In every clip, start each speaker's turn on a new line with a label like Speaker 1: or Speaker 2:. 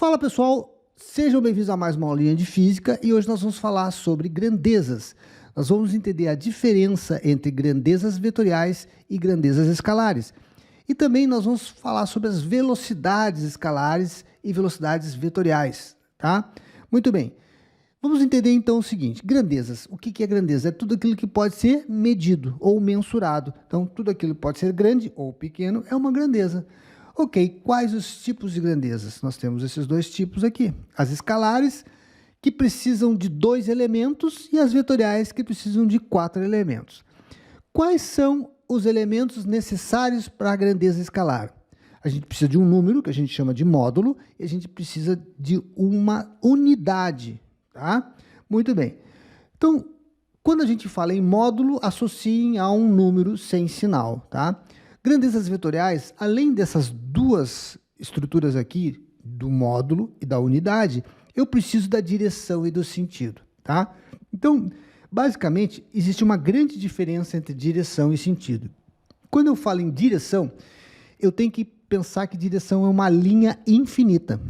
Speaker 1: Fala pessoal, sejam bem-vindos a mais uma aulinha de física e hoje nós vamos falar sobre grandezas. Nós vamos entender a diferença entre grandezas vetoriais e grandezas escalares. E também nós vamos falar sobre as velocidades escalares e velocidades vetoriais, tá? Muito bem. Vamos entender então o seguinte, grandezas. O que é grandeza? É tudo aquilo que pode ser medido ou mensurado. Então, tudo aquilo que pode ser grande ou pequeno é uma grandeza. Ok, quais os tipos de grandezas? Nós temos esses dois tipos aqui. As escalares, que precisam de 2 elementos, e as vetoriais, que precisam de 4 elementos. Quais são os elementos necessários para a grandeza escalar? A gente precisa de um número, que a gente chama de módulo, e a gente precisa de uma unidade, tá? Muito bem. Então, quando a gente fala em módulo, associem a um número sem sinal, tá? Grandezas vetoriais, além dessas duas estruturas aqui, do módulo e da unidade, eu preciso da direção e do sentido, tá? Então, basicamente, existe uma grande diferença entre direção e sentido. Quando eu falo em direção, eu tenho que pensar que direção é uma linha infinita.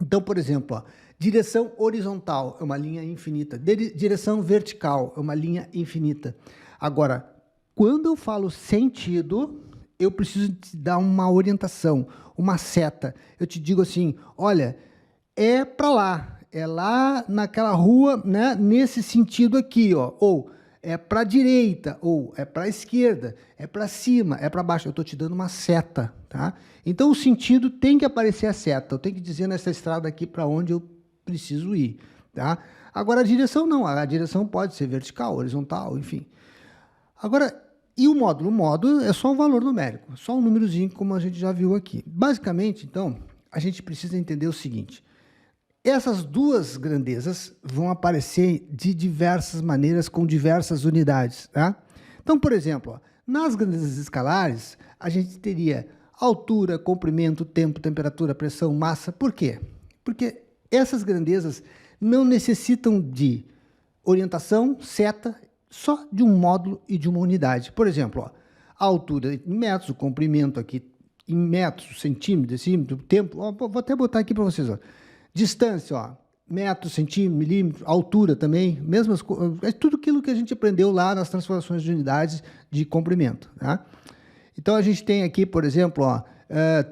Speaker 1: Então, por exemplo, ó, direção horizontal é uma linha infinita, direção vertical é uma linha infinita. Agora, quando eu falo sentido, eu preciso te dar uma orientação, uma seta. Eu te digo assim, olha, é para lá, é lá naquela rua, né, nesse sentido aqui, ó, ou é para a direita, ou é para a esquerda, é para cima, é para baixo. Eu estou te dando uma seta, tá? Então, o sentido tem que aparecer a seta. Eu tenho que dizer nessa estrada aqui para onde eu preciso ir, tá? Agora, a direção não. A direção pode ser vertical, horizontal, enfim. Agora, e o módulo? O módulo é só um valor numérico, só um númerozinho, como a gente já viu aqui. Basicamente, então, a gente precisa entender o seguinte. Essas duas grandezas vão aparecer de diversas maneiras, com diversas unidades, tá? Então, por exemplo, ó, nas grandezas escalares, a gente teria altura, comprimento, tempo, temperatura, pressão, massa. Por quê? Porque essas grandezas não necessitam de orientação, seta, só de um módulo e de uma unidade. Por exemplo, ó, a altura em metros, o comprimento aqui em metros, centímetros, decímetro, tempo, ó, vou até botar aqui para vocês, ó. Distância, ó, metro, centímetro, milímetro, altura também, mesmas coisas, é tudo aquilo que a gente aprendeu lá nas transformações de unidades de comprimento, tá? Então, a gente tem aqui, por exemplo, ó,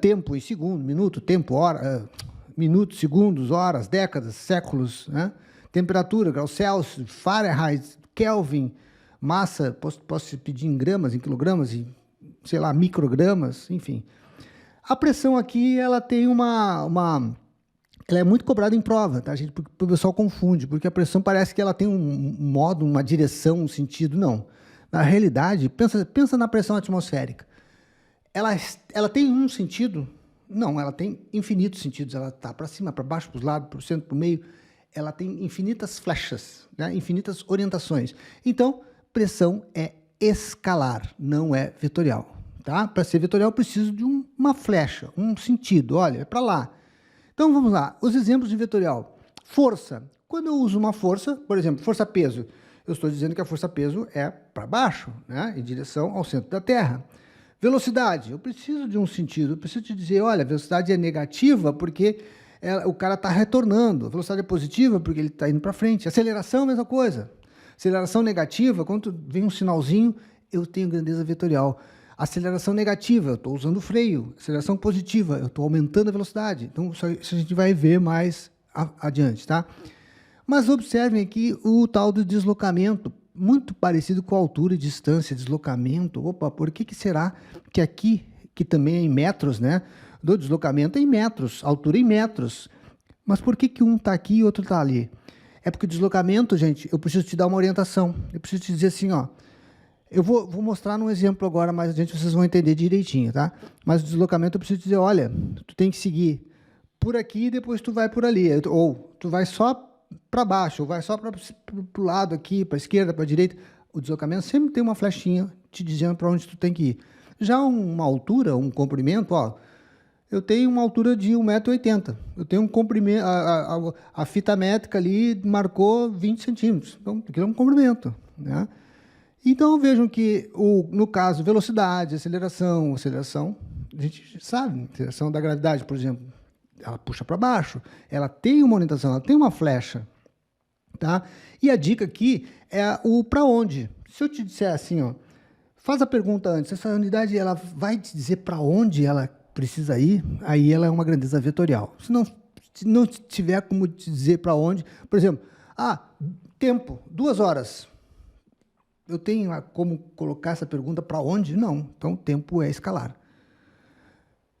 Speaker 1: tempo em segundo, minuto, tempo, hora, minutos, segundos, horas, décadas, séculos, né? Temperatura, graus Celsius, Fahrenheit, Kelvin, massa, posso pedir em gramas, em quilogramas, em, sei lá, microgramas, enfim. A pressão aqui, ela tem ela é muito cobrada em prova, tá, gente? Porque o pessoal confunde, porque a pressão parece que ela tem um modo, uma direção, um sentido, não. Na realidade, pensa na pressão atmosférica. Ela tem um sentido? Não, ela tem infinitos sentidos. Ela está para cima, para baixo, para os lados, para o centro, para o meio. Ela tem infinitas flechas, né? Infinitas orientações. Então, pressão é escalar, não é vetorial, tá? Para ser vetorial, eu preciso de uma flecha, um sentido. Olha, é para lá. Então, vamos lá. Os exemplos de vetorial. Força. Quando eu uso uma força, por exemplo, força-peso, eu estou dizendo que a força-peso é para baixo, né? Em direção ao centro da Terra. Velocidade. Eu preciso de um sentido. Eu preciso te dizer, olha, a velocidade é negativa porque o cara está retornando. A velocidade é positiva porque ele está indo para frente. Aceleração, a mesma coisa. Aceleração negativa, quando vem um sinalzinho, eu tenho grandeza vetorial. Aceleração negativa, eu estou usando o freio. Aceleração positiva, eu estou aumentando a velocidade. Então, isso a gente vai ver mais adiante, tá? Mas observem aqui o tal do deslocamento, muito parecido com a altura, distância, deslocamento. Opa, por que será que aqui, que também é em metros, né? Do deslocamento em metros, altura em metros. Mas por que um está aqui e o outro está ali? É porque o deslocamento, gente, eu preciso te dar uma orientação. Eu preciso te dizer assim, ó. Eu vou mostrar num exemplo agora, mais adiante vocês vão entender direitinho, tá? Mas o deslocamento eu preciso te dizer, olha, tu tem que seguir por aqui e depois tu vai por ali. Ou tu vai só para baixo, ou vai só para o lado aqui, para a esquerda, para a direita. O deslocamento sempre tem uma flechinha te dizendo para onde tu tem que ir. Já uma altura, um comprimento, ó, eu tenho uma altura de 1,80 m. Eu tenho um comprimento, a fita métrica ali marcou 20 centímetros. Então, aquilo é um comprimento, né? Então, vejam que, no caso, velocidade, aceleração, a gente sabe, aceleração da gravidade, por exemplo, ela puxa para baixo, ela tem uma orientação, ela tem uma flecha, tá? E a dica aqui é o para onde. Se eu te disser assim, ó, faz a pergunta antes, essa unidade ela vai te dizer para onde ela precisa ir, aí ela é uma grandeza vetorial. Se não tiver como te dizer para onde, por exemplo, tempo, 2 horas. Eu tenho como colocar essa pergunta para onde? Não. Então, o tempo é escalar.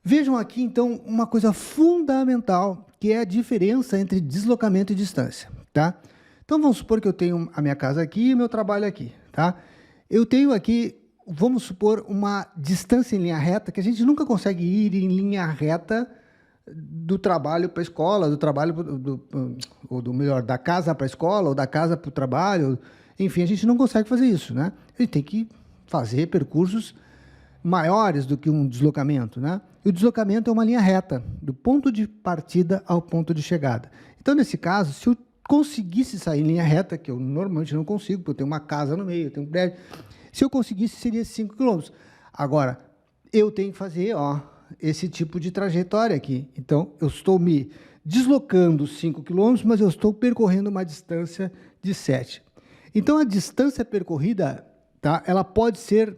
Speaker 1: Vejam aqui, então, uma coisa fundamental, que é a diferença entre deslocamento e distância, tá? Então, vamos supor que eu tenho a minha casa aqui e meu trabalho aqui, tá? Eu tenho aqui, vamos supor, uma distância em linha reta, que a gente nunca consegue ir em linha reta do trabalho para a escola, do trabalho, melhor, da casa para a escola, ou da casa para o trabalho, enfim, a gente não consegue fazer isso, né? A gente tem que fazer percursos maiores do que um deslocamento, né? E o deslocamento é uma linha reta, do ponto de partida ao ponto de chegada. Então, nesse caso, se eu conseguisse sair em linha reta, que eu normalmente não consigo, porque eu tenho uma casa no meio, eu tenho um prédio, se eu conseguisse, seria 5 km. Agora, eu tenho que fazer, ó, esse tipo de trajetória aqui. Então, eu estou me deslocando 5 km, mas eu estou percorrendo uma distância de 7. Então, a distância percorrida, tá, ela pode ser,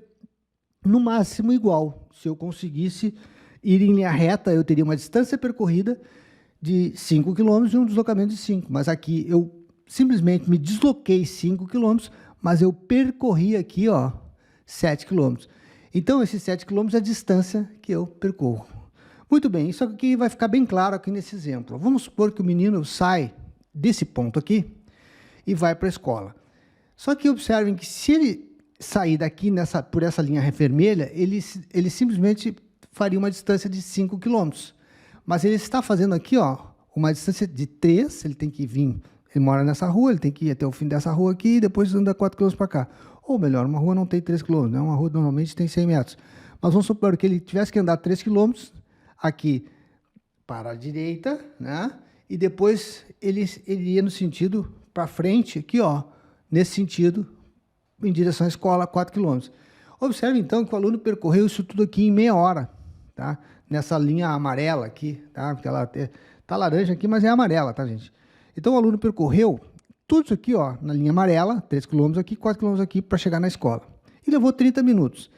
Speaker 1: no máximo, igual. Se eu conseguisse ir em linha reta, eu teria uma distância percorrida de 5 km e um deslocamento de 5. Mas aqui, eu simplesmente me desloquei 5 km, mas eu percorri aqui, ó, 7 km. Então, esses 7 km é a distância que eu percorro. Muito bem, isso aqui vai ficar bem claro aqui nesse exemplo. Vamos supor que o menino sai desse ponto aqui e vai para a escola. Só que observem que se ele sair daqui por essa linha vermelha, ele simplesmente faria uma distância de 5 km. Mas ele está fazendo aqui, ó, uma distância de 3, ele tem que vir, ele mora nessa rua, ele tem que ir até o fim dessa rua aqui e depois anda 4 km para cá. Ou melhor, uma rua não tem 3 km, né? Uma rua normalmente tem 100 metros. Mas vamos supor que ele tivesse que andar 3 km aqui para a direita, né? E depois ele ia no sentido para frente, aqui, ó, nesse sentido, em direção à escola, 4 km. Observe, então, que o aluno percorreu isso tudo aqui em meia hora, tá? Nessa linha amarela aqui, tá? Porque ela tá laranja aqui, mas é amarela, tá, gente? Então, o aluno percorreu tudo isso aqui, ó, na linha amarela, 3 km aqui, 4 km aqui, para chegar na escola. E levou 30 minutos.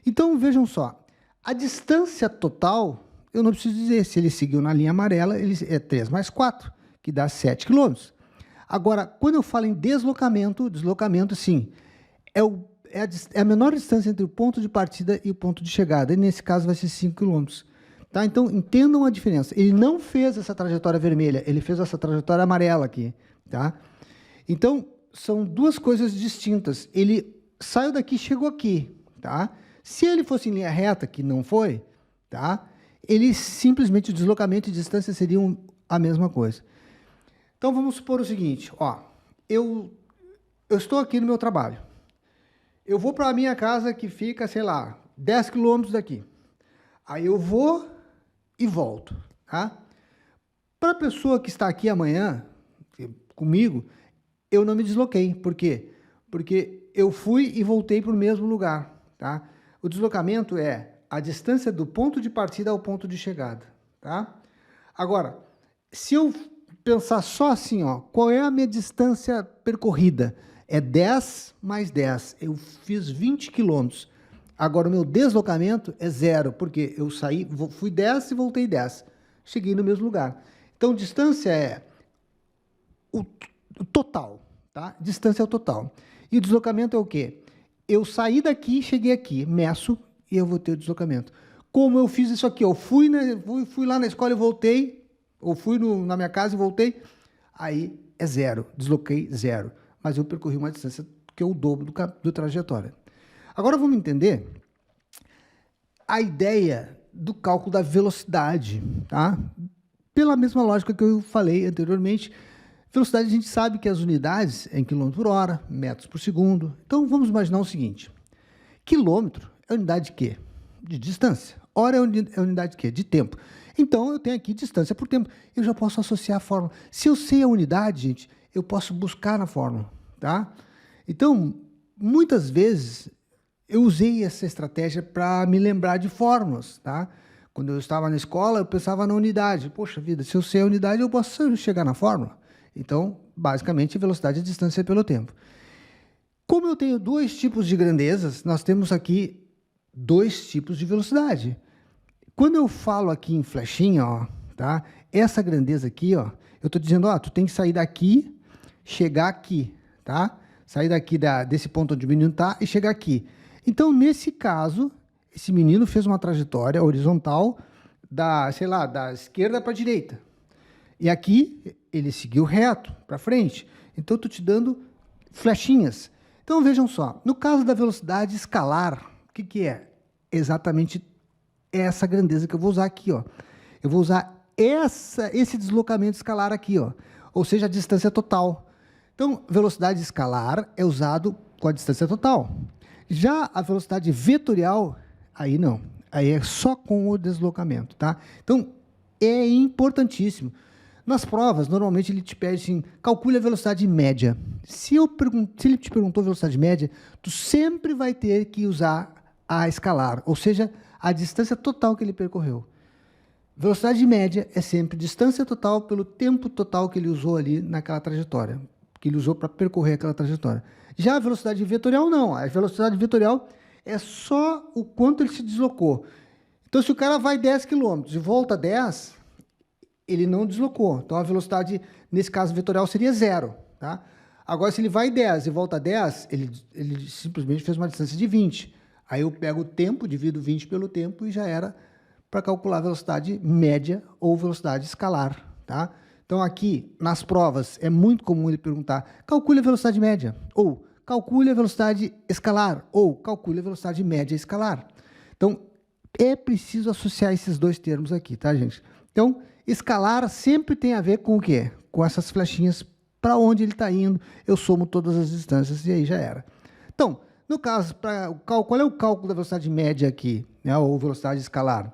Speaker 1: Então, vejam só, a distância total, eu não preciso dizer, se ele seguiu na linha amarela, ele é 3 mais 4, que dá 7 km. Agora, quando eu falo em deslocamento, sim, é a menor distância entre o ponto de partida e o ponto de chegada. E nesse caso vai ser 5 km. Tá? Então, entendam a diferença. Ele não fez essa trajetória vermelha, ele fez essa trajetória amarela aqui. Tá? Então, são duas coisas distintas. Ele saiu daqui e chegou aqui. Tá? Se ele fosse em linha reta, que não foi, tá? Ele simplesmente, o deslocamento e distância seriam a mesma coisa. Então, vamos supor o seguinte, ó, eu estou aqui no meu trabalho. Eu vou para a minha casa que fica, sei lá, 10 quilômetros daqui. Aí eu vou e volto, tá? Para a pessoa que está aqui amanhã, comigo, eu não me desloquei. Por quê? Porque eu fui e voltei para o mesmo lugar, tá? O deslocamento é a distância do ponto de partida ao ponto de chegada, tá? Agora, se eu pensar só assim, ó, qual é a minha distância percorrida? É 10 mais 10. Eu fiz 20 quilômetros. Agora, o meu deslocamento é 0, porque eu saí, fui 10 e voltei 10. Cheguei no mesmo lugar. Então, distância é o total, tá? Distância é o total. E o deslocamento é o quê? Eu saí daqui, cheguei aqui, meço e eu vou ter o deslocamento. Como eu fiz isso aqui? Eu fui lá na escola e voltei, ou fui na minha casa e voltei, aí é 0, desloquei 0. Mas eu percorri uma distância que é o dobro do trajetória. Agora vamos entender a ideia do cálculo da velocidade, tá? Pela mesma lógica que eu falei anteriormente, velocidade a gente sabe que as unidades é em quilômetro por hora, metros por segundo. Então vamos imaginar o seguinte, quilômetro é unidade de quê? De distância. Hora é unidade de quê? De tempo. Então, eu tenho aqui distância por tempo. Eu já posso associar a fórmula. Se eu sei a unidade, gente, eu posso buscar na fórmula, tá? Então, muitas vezes, eu usei essa estratégia para me lembrar de fórmulas, tá? Quando eu estava na escola, eu pensava na unidade. Poxa vida, se eu sei a unidade, eu posso chegar na fórmula. Então, basicamente, velocidade é distância pelo tempo. Como eu tenho dois tipos de grandezas, nós temos aqui dois tipos de velocidade. Quando eu falo aqui em flechinha, ó, tá? Essa grandeza aqui, ó, eu estou dizendo, ó, tu tem que sair daqui, chegar aqui, tá? Sair daqui desse ponto onde o menino está e chegar aqui. Então, nesse caso, esse menino fez uma trajetória horizontal sei lá, da esquerda para a direita. E aqui, ele seguiu reto, para frente. Então, eu estou te dando flechinhas. Então, vejam só. No caso da velocidade escalar, o que é? Exatamente essa grandeza que eu vou usar aqui, ó. Eu vou usar esse deslocamento escalar aqui, ó. Ou seja, a distância total. Então, velocidade escalar é usado com a distância total. Já a velocidade vetorial, aí não. Aí é só com o deslocamento, tá? Então, é importantíssimo. Nas provas, normalmente ele te pede assim, calcule a velocidade média. Se ele te perguntou velocidade média, tu sempre vai ter que usar a escalar, ou seja, a distância total que ele percorreu. Velocidade média é sempre distância total pelo tempo total que ele usou ali naquela trajetória, que ele usou para percorrer aquela trajetória. Já a velocidade vetorial, não. A velocidade vetorial é só o quanto ele se deslocou. Então, se o cara vai 10 km e volta 10, ele não deslocou. Então, a velocidade, nesse caso vetorial, seria 0. Tá? Agora, se ele vai 10 e volta 10, ele simplesmente fez uma distância de 20. Aí eu pego o tempo, divido 20 pelo tempo e já era para calcular a velocidade média ou velocidade escalar. Tá? Então, aqui, nas provas, é muito comum ele perguntar, calcule a velocidade média, ou calcule a velocidade escalar, ou calcule a velocidade média escalar. Então, é preciso associar esses dois termos aqui, tá, gente? Então, escalar sempre tem a ver com o quê? Com essas flechinhas, para onde ele está indo, eu somo todas as distâncias e aí já era. Então, no caso, qual é o cálculo da velocidade média aqui, né, ou velocidade escalar?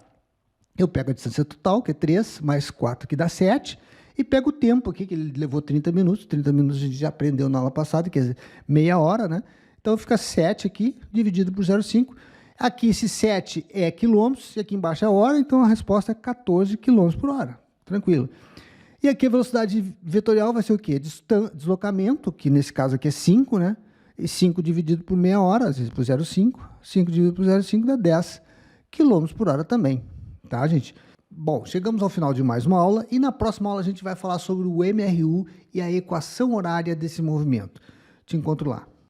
Speaker 1: Eu pego a distância total, que é 3, mais 4, que dá 7, e pego o tempo aqui, que ele levou 30 minutos. 30 minutos a gente já aprendeu na aula passada, quer dizer, meia hora, né? Então, fica 7 aqui, dividido por 0,5. Aqui, esse 7 é quilômetros, e aqui embaixo é hora, então a resposta é 14 km por hora. Tranquilo. E aqui a velocidade vetorial vai ser o quê? Deslocamento, que nesse caso aqui é 5, né? E 5 dividido por meia hora, às vezes por 0,5. 5 dividido por 0,5 dá 10 km por hora também. Tá, gente? Bom, chegamos ao final de mais uma aula e na próxima aula a gente vai falar sobre o MRU e a equação horária desse movimento. Te encontro lá.